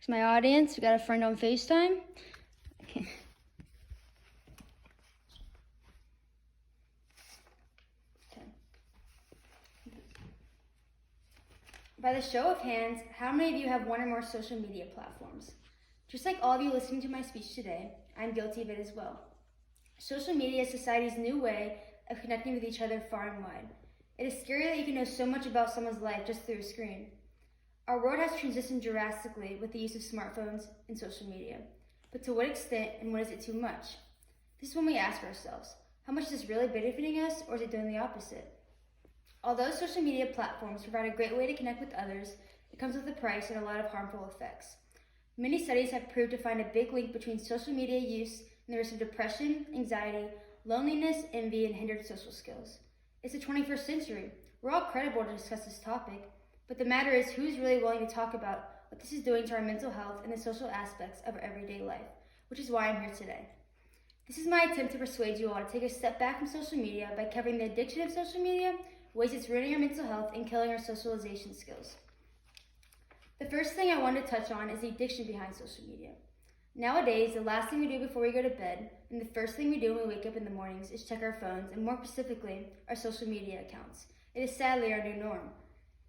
Here's my audience. We got a friend on FaceTime. Okay. By the show of hands, how many of you have one or more social media platforms? Just like all of you listening to my speech today, I'm guilty of it as well. Social media is society's new way of connecting with each other far and wide. It is scary that you can know so much about someone's life just through a screen. Our world has transitioned drastically with the use of smartphones and social media. But to what extent and when is it too much? This is when we ask ourselves, how much is this really benefiting us, or is it doing the opposite? Although social media platforms provide a great way to connect with others, it comes with a price and a lot of harmful effects. Many studies have proved to find a big link between social media use and the risk of depression, anxiety, loneliness, envy, and hindered social skills. It's the 21st century. We're all credible to discuss this topic, but the matter is who's really willing to talk about what this is doing to our mental health and the social aspects of our everyday life, which is why I'm here today. This is my attempt to persuade you all to take a step back from social media by covering the addiction of social media, ways it's ruining our mental health, and killing our socialization skills. The first thing I want to touch on is the addiction behind social media. Nowadays, the last thing we do before we go to bed, and the first thing we do when we wake up in the mornings, is check our phones, and more specifically, our social media accounts. It is sadly our new norm.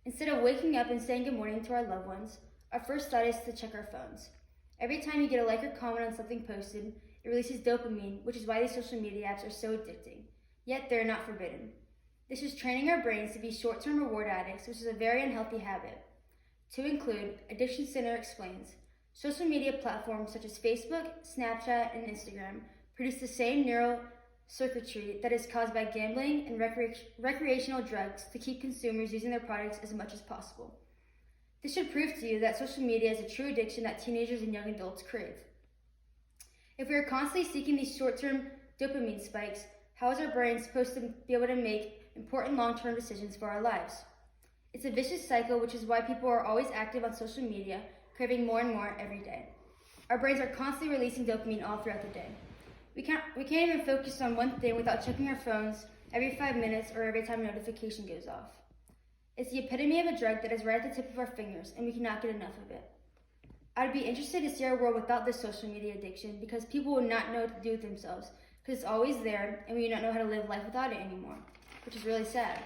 Instead of waking up and saying good morning to our loved ones, our first thought is to check our phones. Every time you get a like or comment on something posted, it releases dopamine, which is why these social media apps are so addicting. Yet they're not forbidden. This is training our brains to be short-term reward addicts, which is a very unhealthy habit. To include, Addiction Center explains, social media platforms such as Facebook, Snapchat, and Instagram produce the same neural circuitry that is caused by gambling and recreational drugs to keep consumers using their products as much as possible. This should prove to you that social media is a true addiction that teenagers and young adults crave. If we are constantly seeking these short-term dopamine spikes, how is our brain supposed to be able to make important long-term decisions for our lives? It's a vicious cycle, which is why people are always active on social media, craving more and more every day. Our brains are constantly releasing dopamine all throughout the day. We can't even focus on one thing without checking our phones every 5 minutes or every time a notification goes off. It's the epitome of a drug that is right at the tip of our fingers, and we cannot get enough of it. I'd be interested to see our world without this social media addiction, because people would not know what to do with themselves, because it's always there, and we do not know how to live life without it anymore, which is really sad.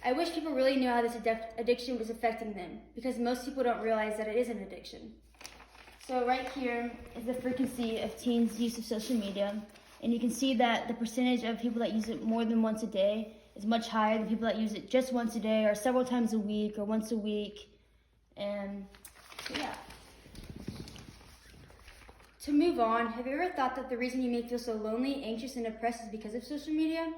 I wish people really knew how this addiction was affecting them, because most people don't realize that it is an addiction. So right here is the frequency of teens' use of social media, and you can see that the percentage of people that use it more than once a day is much higher than people that use it just once a day, or several times a week, or once a week, and so yeah. To move on, have you ever thought that the reason you may feel so lonely, anxious, and depressed is because of social media?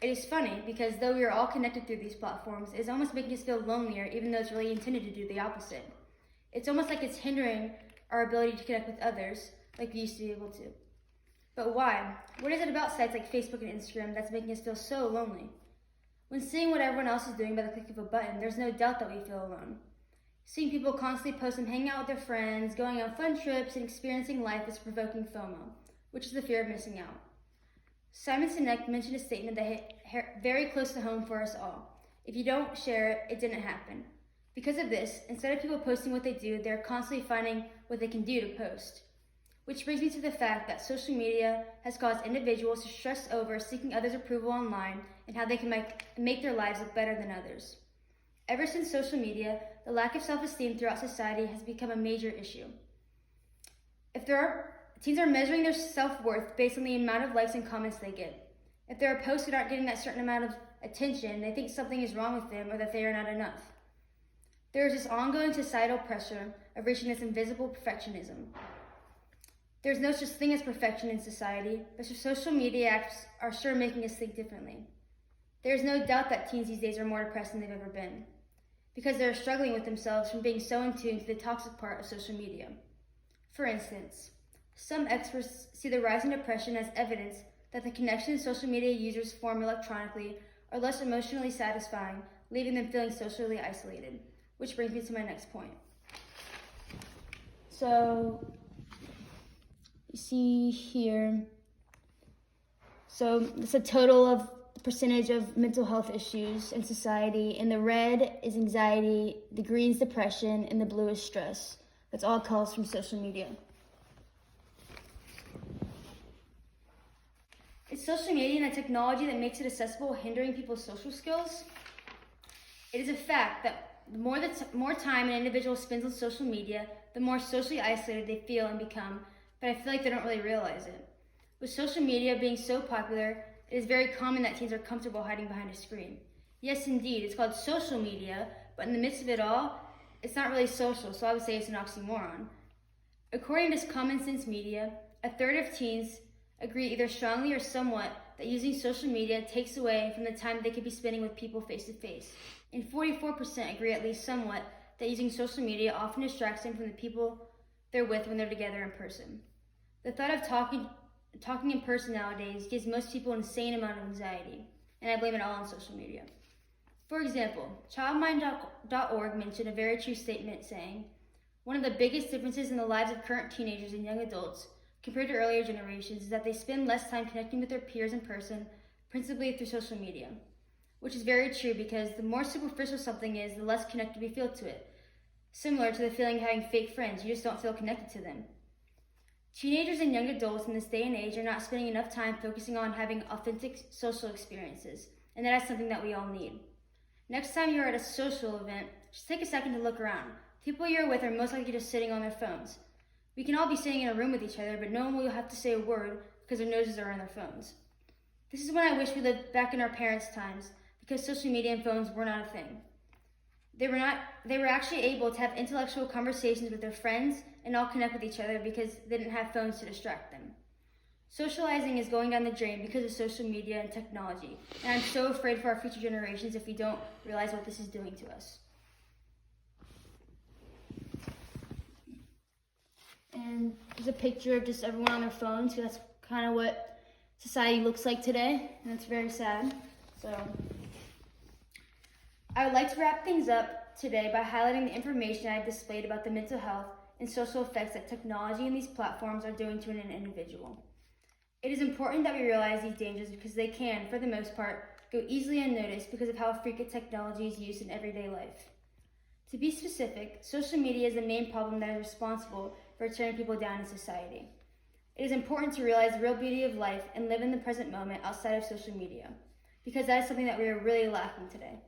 It is funny, because though we are all connected through these platforms, it's almost making us feel lonelier, even though it's really intended to do the opposite. It's almost like it's hindering our ability to connect with others, like we used to be able to. But why? What is it about sites like Facebook and Instagram that's making us feel so lonely? When seeing what everyone else is doing by the click of a button, there's no doubt that we feel alone. Seeing people constantly post and hang out with their friends, going on fun trips, and experiencing life is provoking FOMO, which is the fear of missing out. Simon Sinek mentioned a statement that hit very close to home for us all. If you don't share it, it didn't happen. Because of this, instead of people posting what they do, they're constantly finding what they can do to post. Which brings me to the fact that social media has caused individuals to stress over seeking others' approval online and how they can make their lives look better than others. Ever since social media, the lack of self-esteem throughout society has become a major issue. Teens are measuring their self-worth based on the amount of likes and comments they get. If there are posts that aren't getting that certain amount of attention, they think something is wrong with them or that they are not enough. There is this ongoing societal pressure of reaching this invisible perfectionism. There's no such thing as perfection in society, but social media apps are sure making us think differently. There is no doubt that teens these days are more depressed than they've ever been, because they're struggling with themselves from being so in tune to the toxic part of social media. For instance, some experts see the rise in depression as evidence that the connections social media users form electronically are less emotionally satisfying, leaving them feeling socially isolated, which brings me to my next point. So, you see here, so it's a total of percentage of mental health issues in society, and the red is anxiety, the green is depression, and the blue is stress. that's all caused from social media. Is social media and the technology that makes it accessible hindering people's social skills? It is a fact that the more time an individual spends on social media, the more socially isolated they feel and become, but I feel like they don't really realize it. With social media being so popular, it is very common that teens are comfortable hiding behind a screen. Yes, indeed, it's called social media, but in the midst of it all, it's not really social, so I would say it's an oxymoron. According to Common Sense Media, a third of teens agree either strongly or somewhat that using social media takes away from the time they could be spending with people face to face. And 44% agree at least somewhat that using social media often distracts them from the people they're with when they're together in person. The thought of talking in person nowadays gives most people an insane amount of anxiety, and I blame it all on social media. For example, childmind.org mentioned a very true statement saying, "One of the biggest differences in the lives of current teenagers and young adults compared to earlier generations is that they spend less time connecting with their peers in person, principally through social media." Which is very true because the more superficial something is, the less connected we feel to it. Similar to the feeling of having fake friends, you just don't feel connected to them. Teenagers and young adults in this day and age are not spending enough time focusing on having authentic social experiences, and that is something that we all need. Next time you're at a social event, just take a second to look around. People you're with are most likely just sitting on their phones. We can all be sitting in a room with each other, but no one will have to say a word because their noses are on their phones. This is when I wish we lived back in our parents' times, because social media and phones were not a thing. They were actually able to have intellectual conversations with their friends and all connect with each other because they didn't have phones to distract them. Socializing is going down the drain because of social media and technology, and I'm so afraid for our future generations if we don't realize what this is doing to us. And there's a picture of just everyone on their phones, because that's kind of what society looks like today, and it's very sad. So I would like to wrap things up today by highlighting the information I've displayed about the mental health and social effects that technology and these platforms are doing to an individual. It is important that we realize these dangers because they can, for the most part, go easily unnoticed because of how frequent technology is used in everyday life. To be specific, social media is the main problem that is responsible for turning people down in society. It is important to realize the real beauty of life and live in the present moment outside of social media, because that is something that we are really lacking today.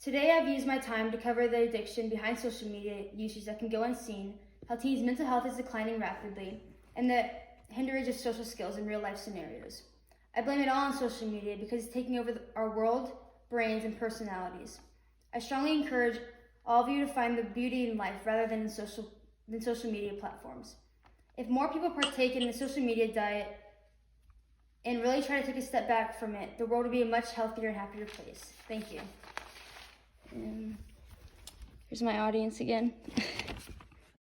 Today, I've used my time to cover the addiction behind social media usage that can go unseen, how teens' mental health is declining rapidly, and the hindrance of social skills in real-life scenarios. I blame it all on social media because it's taking over our world, brains, and personalities. I strongly encourage all of you to find the beauty in life rather than in social media platforms. If more people partake in the social media diet and really try to take a step back from it, the world will be a much healthier and happier place. Thank you. Here's my audience again.